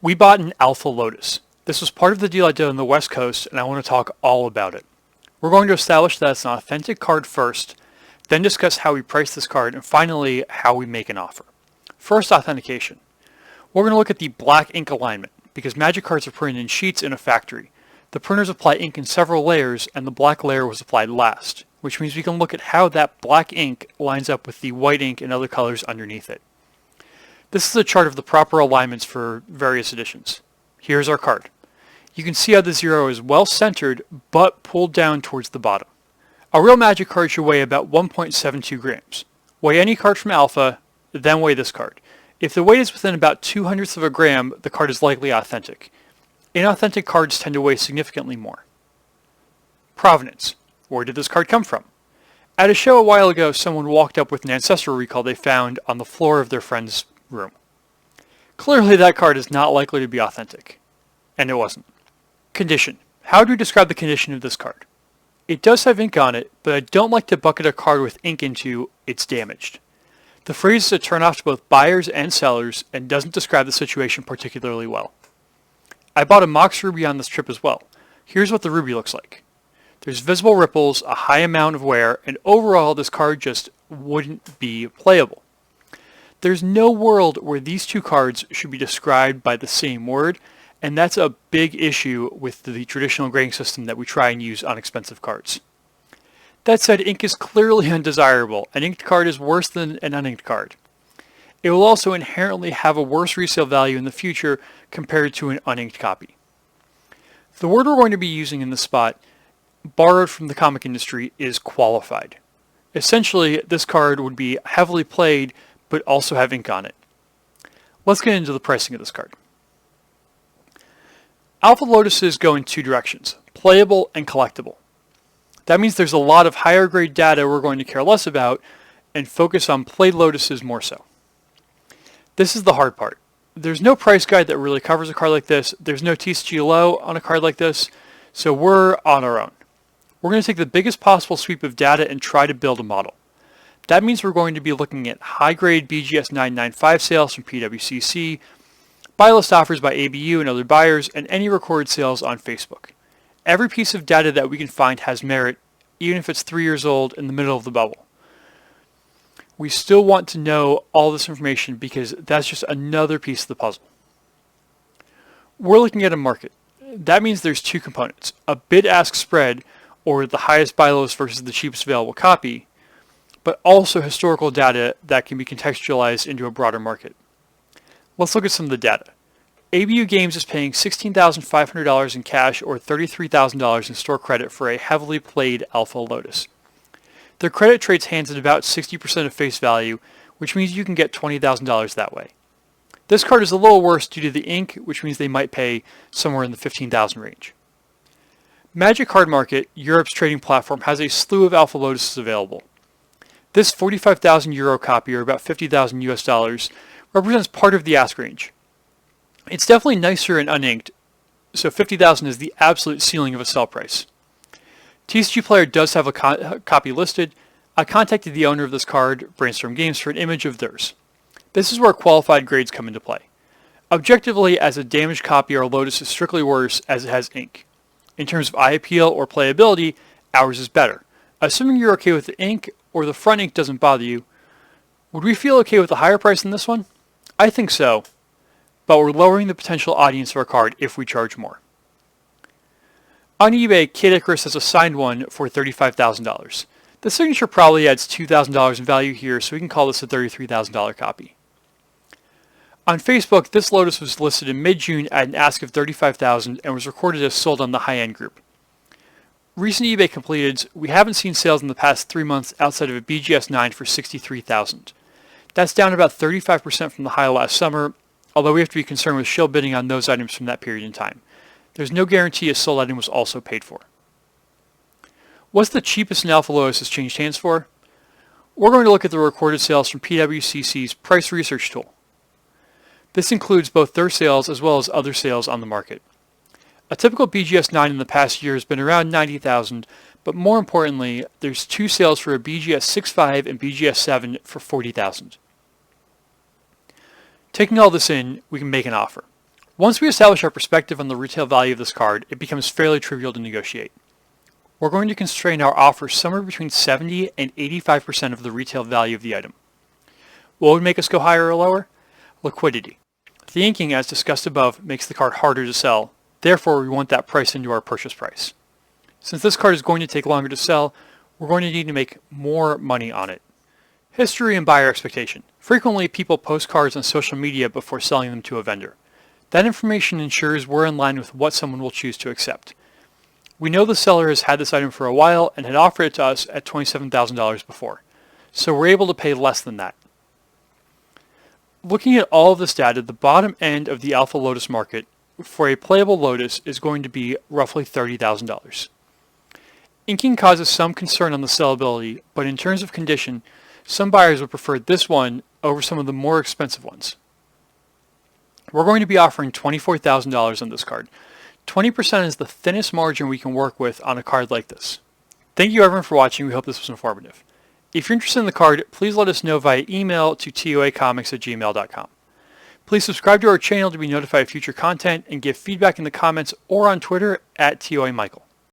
We bought an Alpha Lotus. This was part of the deal I did on the West Coast, and I want to talk all about it. We're going to establish that it's an authentic card first, then discuss how we price this card, and finally, how we make an offer. First, authentication. We're going to look at the black ink alignment, because Magic cards are printed in sheets in a factory. The printers apply ink in several layers, and the black layer was applied last, which means we can look at how that black ink lines up with the white ink and other colors underneath it. This is a chart of the proper alignments for various editions. Here's our card. You can see how the zero is well centered, but pulled down towards the bottom. A real Magic card should weigh about 1.72 grams. Weigh any card from Alpha, then weigh this card. If the weight is within about 0.02 of a gram, the card is likely authentic. Inauthentic cards tend to weigh significantly more. Provenance. Where did this card come from? At a show a while ago, someone walked up with an ancestral recall they found on the floor of their friend's room. Clearly that card is not likely to be authentic. And it wasn't. Condition. How do we describe the condition of this card? It does have ink on it, but I don't like to bucket a card with ink into "it's damaged." The phrase is a turnoff to both buyers and sellers and doesn't describe the situation particularly well. I bought a Mox Ruby on this trip as well. Here's what the Ruby looks like. There's visible ripples, a high amount of wear, and overall this card just wouldn't be playable. There's no world where these two cards should be described by the same word, and that's a big issue with the traditional grading system that we try and use on expensive cards. That said, ink is clearly undesirable. An inked card is worse than an uninked card. It will also inherently have a worse resale value in the future compared to an uninked copy. The word we're going to be using in this spot, borrowed from the comic industry, is qualified. Essentially, this card would be heavily played, but also have ink on it. Let's get into the pricing of this card. Alpha Lotuses go in two directions, playable and collectible. That means there's a lot of higher grade data we're going to care less about and focus on played Lotuses more so. This is the hard part. There's no price guide that really covers a card like this. There's no TCG low on a card like this, so we're on our own. We're going to take the biggest possible sweep of data and try to build a model. That means we're going to be looking at high-grade BGS 995 sales from PWCC, buy list offers by ABU and other buyers, and any recorded sales on Facebook. Every piece of data that we can find has merit, even if it's 3 years old in the middle of the bubble. We still want to know all this information because that's just another piece of the puzzle. We're looking at a market. That means there's two components, a bid-ask spread, or the highest buy lowest versus the cheapest available copy, but also historical data that can be contextualized into a broader market. Let's look at some of the data. ABU Games is paying $16,500 in cash or $33,000 in store credit for a heavily played Alpha Lotus. Their credit trades hands at about 60% of face value, which means you can get $20,000 that way. This card is a little worse due to the ink, which means they might pay somewhere in the $15,000 range. Magic Card Market, Europe's trading platform, has a slew of Alpha Lotuses available. This 45,000 euro copy, or about 50,000 US dollars, represents part of the ask range. It's definitely nicer and uninked, so 50,000 is the absolute ceiling of a sell price. TCG Player does have a copy listed. I contacted the owner of this card, Brainstorm Games, for an image of theirs. This is where qualified grades come into play. Objectively, as a damaged copy, our Lotus is strictly worse as it has ink. In terms of eye appeal or playability, ours is better. Assuming you're okay with the ink, or the front ink doesn't bother you, would we feel okay with a higher price than this one? I think so, but we're lowering the potential audience of our card if we charge more. On eBay, Kid Icarus has a signed one for $35,000. The signature probably adds $2,000 in value here, so we can call this a $33,000 copy. On Facebook, this Lotus was listed in mid-June at an ask of $35,000 and was recorded as sold on the high-end group. Recent eBay completed, we haven't seen sales in the past 3 months outside of a BGS 9 for $63,000. That's down about 35% from the high last summer, although we have to be concerned with shill bidding on those items from that period in time. There's no guarantee a sold item was also paid for. What's the cheapest an Alpha Lotus has changed hands for? We're going to look at the recorded sales from PWCC's price research tool. This includes both their sales as well as other sales on the market. A typical BGS 9 in the past year has been around 90,000, but more importantly, there's 2 sales for a BGS 6.5 and BGS 7 for 40,000. Taking all this in, we can make an offer. Once we establish our perspective on the retail value of this card, it becomes fairly trivial to negotiate. We're going to constrain our offer somewhere between 70 and 85% of the retail value of the item. What would make us go higher or lower? Liquidity. The inking, as discussed above, makes the card harder to sell. Therefore, we want that price into our purchase price. Since this card is going to take longer to sell, we're going to need to make more money on it. History and buyer expectation. Frequently, people post cards on social media before selling them to a vendor. That information ensures we're in line with what someone will choose to accept. We know the seller has had this item for a while and had offered it to us at $27,000 before, so we're able to pay less than that. Looking at all of this data, the bottom end of the Alpha Lotus market for a playable Lotus is going to be roughly $30,000. Inking causes some concern on the sellability, but in terms of condition, some buyers would prefer this one over some of the more expensive ones. We're going to be offering $24,000 on this card. 20% is the thinnest margin we can work with on a card like this. Thank you everyone for watching. We hope this was informative. If you're interested in the card, please let us know via email to TOAMagic.com. Please subscribe to our channel to be notified of future content and give feedback in the comments or on Twitter at TOAMichael.